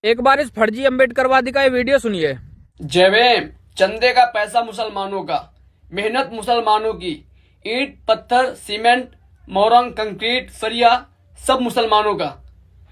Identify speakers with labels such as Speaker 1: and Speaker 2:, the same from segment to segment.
Speaker 1: एक बार इस फर्जी अम्बेडकरवादी का ये वीडियो सुनिए।
Speaker 2: जय भीम। चंदे का पैसा मुसलमानों का, मेहनत मुसलमानों की, ईंट पत्थर सीमेंट मोरंग कंक्रीट सरिया सब मुसलमानों का।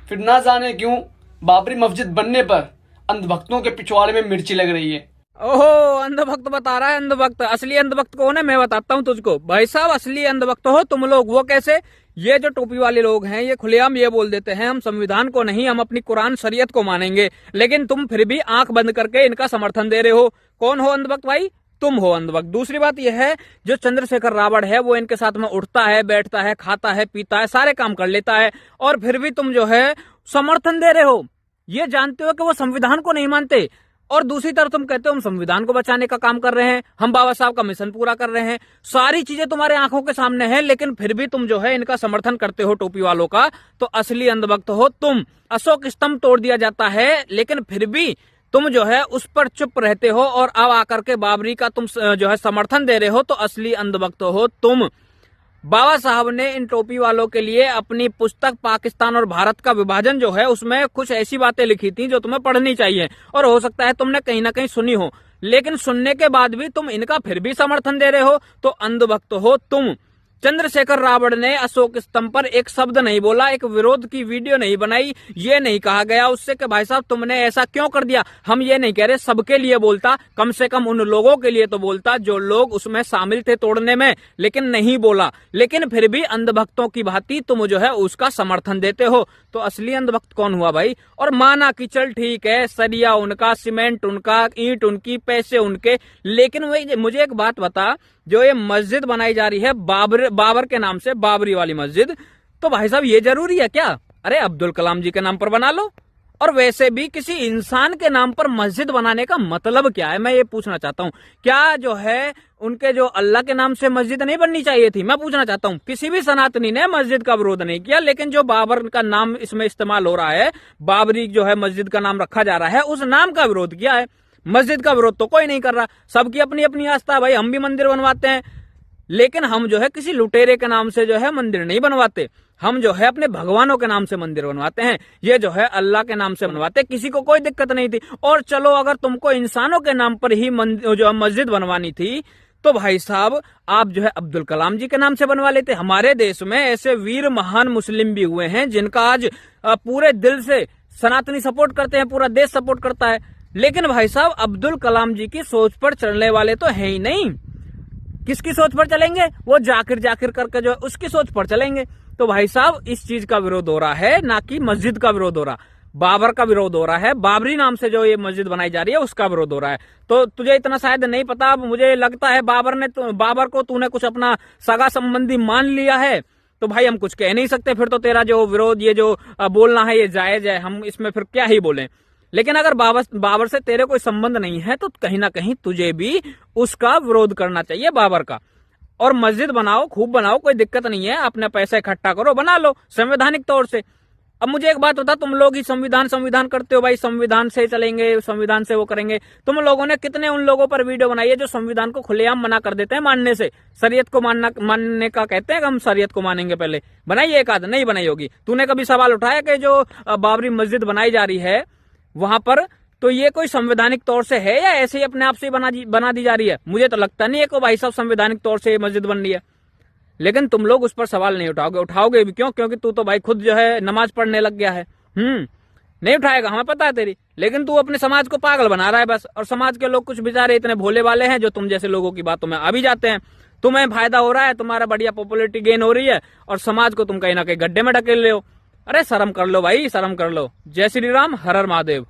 Speaker 2: फिर ना जाने क्यों बाबरी मस्जिद बनने पर अंधभक्तों के पिछवाड़े में मिर्ची लग रही है।
Speaker 1: ओहो, अंधभक्त बता रहा है। अंधभक्त, असली अंधभक्त कौन है मैं बताता हूँ तुझको। भाई साहब, असली अंधभक्त हो तुम लोग। वो कैसे? ये जो टोपी वाले लोग हैं ये खुलेआम ये बोल देते हैं हम संविधान को नहीं, हम अपनी कुरान शरीयत को मानेंगे, लेकिन तुम फिर भी आंख बंद करके इनका समर्थन दे रहे हो। कौन हो अंधभक्त भाई? तुम हो अंधभक्त। दूसरी बात यह है, जो चंद्रशेखर रावण है वो इनके साथ में उठता है, बैठता है, खाता है, पीता है, सारे काम कर लेता है, और फिर भी तुम जो है समर्थन दे रहे हो। ये जानते हो कि वो संविधान को नहीं मानते, और दूसरी तरफ तुम कहते हो हम संविधान को बचाने का काम कर रहे हैं, हम बाबा साहब का मिशन पूरा कर रहे हैं। सारी चीजें तुम्हारे आंखों के सामने है, लेकिन फिर भी तुम जो है इनका समर्थन करते हो टोपी वालों का। तो असली अंधभक्त हो तुम। अशोक स्तंभ तोड़ दिया जाता है, लेकिन फिर भी तुम जो है उस पर चुप रहते हो, और अब आकर के बाबरी का तुम जो है समर्थन दे रहे हो। तो असली अंधभक्त हो तुम। बाबा साहब ने इन टोपी वालों के लिए अपनी पुस्तक पाकिस्तान और भारत का विभाजन जो है उसमें कुछ ऐसी बातें लिखी थी जो तुम्हें पढ़नी चाहिए, और हो सकता है तुमने कहीं ना कहीं सुनी हो, लेकिन सुनने के बाद भी तुम इनका फिर भी समर्थन दे रहे हो। तो अंधभक्त हो तुम। चंद्रशेखर रावण ने अशोक स्तंभ पर एक शब्द नहीं बोला, एक विरोध की वीडियो नहीं बनाई। ये नहीं कहा गया उससे कि भाई साहब तुमने ऐसा क्यों कर दिया। हम ये नहीं कह रहे सबके लिए बोलता, कम से कम उन लोगों के लिए तो बोलता जो लोग उसमें शामिल थे तोड़ने में, लेकिन नहीं बोला। लेकिन फिर भी अंधभक्तों की भांति तुम जो है उसका समर्थन देते हो। तो असली अंधभक्त कौन हुआ भाई? और माना कि चल ठीक है, सरिया उनका, सीमेंट उनका, ईंट उनकी, पैसे उनके, लेकिन वही मुझे एक बात बता, जो ये मस्जिद बनाई जा रही है बाबर के नाम से, बाबरी वाली मस्जिद, तो भाई साहब ये जरूरी है क्या? अरे अब्दुल कलाम जी के नाम पर बना लो। और वैसे भी किसी इंसान के नाम पर मस्जिद बनाने का मतलब क्या है, मैं ये पूछना चाहता हूँ। क्या जो है उनके जो अल्लाह के नाम से मस्जिद नहीं बननी चाहिए थी? मैं पूछना चाहता हूँ। किसी भी सनातनी ने मस्जिद का विरोध नहीं किया, लेकिन जो बाबर का नाम इसमें इस्तेमाल हो रहा है, बाबरी जो है मस्जिद का नाम रखा जा रहा है, उस नाम का विरोध किया है। मस्जिद का विरोध तो कोई नहीं कर रहा। सबकी अपनी अपनी आस्था है भाई, हम भी मंदिर बनवाते हैं, लेकिन हम जो है किसी लुटेरे के नाम से जो है मंदिर नहीं बनवाते। हम जो है अपने भगवानों के नाम से मंदिर बनवाते हैं। ये जो है अल्लाह के नाम से बनवाते हैं, किसी को कोई दिक्कत नहीं थी। और चलो अगर तुमको इंसानों के नाम पर ही जो मस्जिद बनवानी थी, तो भाई साहब आप जो है अब्दुल कलाम जी के नाम से बनवा लेते। हमारे देश में ऐसे वीर महान मुस्लिम भी हुए हैं जिनका आज पूरे दिल से सनातनी सपोर्ट करते हैं, पूरा देश सपोर्ट करता है, लेकिन भाई साहब अब्दुल कलाम जी की सोच पर चलने वाले तो है ही नहीं। किसकी सोच पर चलेंगे? वो जाकिर जाकिर करके जो है उसकी सोच पर चलेंगे। तो भाई साहब इस चीज का विरोध हो रहा है, ना कि मस्जिद का विरोध हो रहा। बाबर का विरोध हो रहा है, बाबरी नाम से जो ये मस्जिद बनाई जा रही है उसका विरोध हो रहा है। तो तुझे इतना शायद नहीं पता, अब मुझे लगता है बाबर को तूने कुछ अपना सगा संबंधी मान लिया है। तो भाई हम कुछ कह नहीं सकते, फिर तो तेरा जो विरोध ये जो बोलना है ये जायज है, हम इसमें फिर क्या ही बोलें। लेकिन अगर बाबर से तेरे कोई संबंध नहीं है तो कहीं ना कहीं तुझे भी उसका विरोध करना चाहिए, बाबर का। और मस्जिद बनाओ, खूब बनाओ, कोई दिक्कत नहीं है, अपना पैसा इकट्ठा करो, बना लो संवैधानिक तौर से। अब मुझे एक बात बता, तुम लोग ही संविधान करते हो भाई, संविधान से चलेंगे, संविधान से वो करेंगे। तुम लोगों ने कितने उन लोगों पर वीडियो बनाई है जो संविधान को खुलेआम मना कर देते हैं मानने से, शरीयत को मानने का कहते हैं कि हम शरीयत को मानेंगे। पहले बनाइए, एक आध नहीं बनाई होगी। तूने कभी सवाल उठाया कि जो बाबरी मस्जिद बनाई जा रही है वहां पर, तो ये कोई संवैधानिक तौर से है या ऐसे ही अपने आप से बना दी जा रही है? मुझे तो लगता नहीं है कि भाई साहब संवैधानिक तौर से मस्जिद बन रही है। लेकिन तुम लोग उस पर सवाल नहीं उठाओगे भी क्यों? क्योंकि तू तो भाई खुद जो है नमाज पढ़ने लग गया है। नहीं उठाएगा, हमें पता है तेरी, लेकिन तू अपने समाज को पागल बना रहा है बस। और समाज के लोग कुछ बेचारे इतने भोले वाले हैं जो तुम जैसे लोगों की बातों में आ भी जाते हैं। तुम्हें फायदा हो रहा है, तुम्हारा बढ़िया पॉपुलैरिटी गेन हो रही है, और समाज को तुम कहीं ना कहीं गड्ढे में ढकेल रहे हो। अरे शर्म कर लो भाई, शर्म कर लो। जय श्री राम, हर हर महादेव।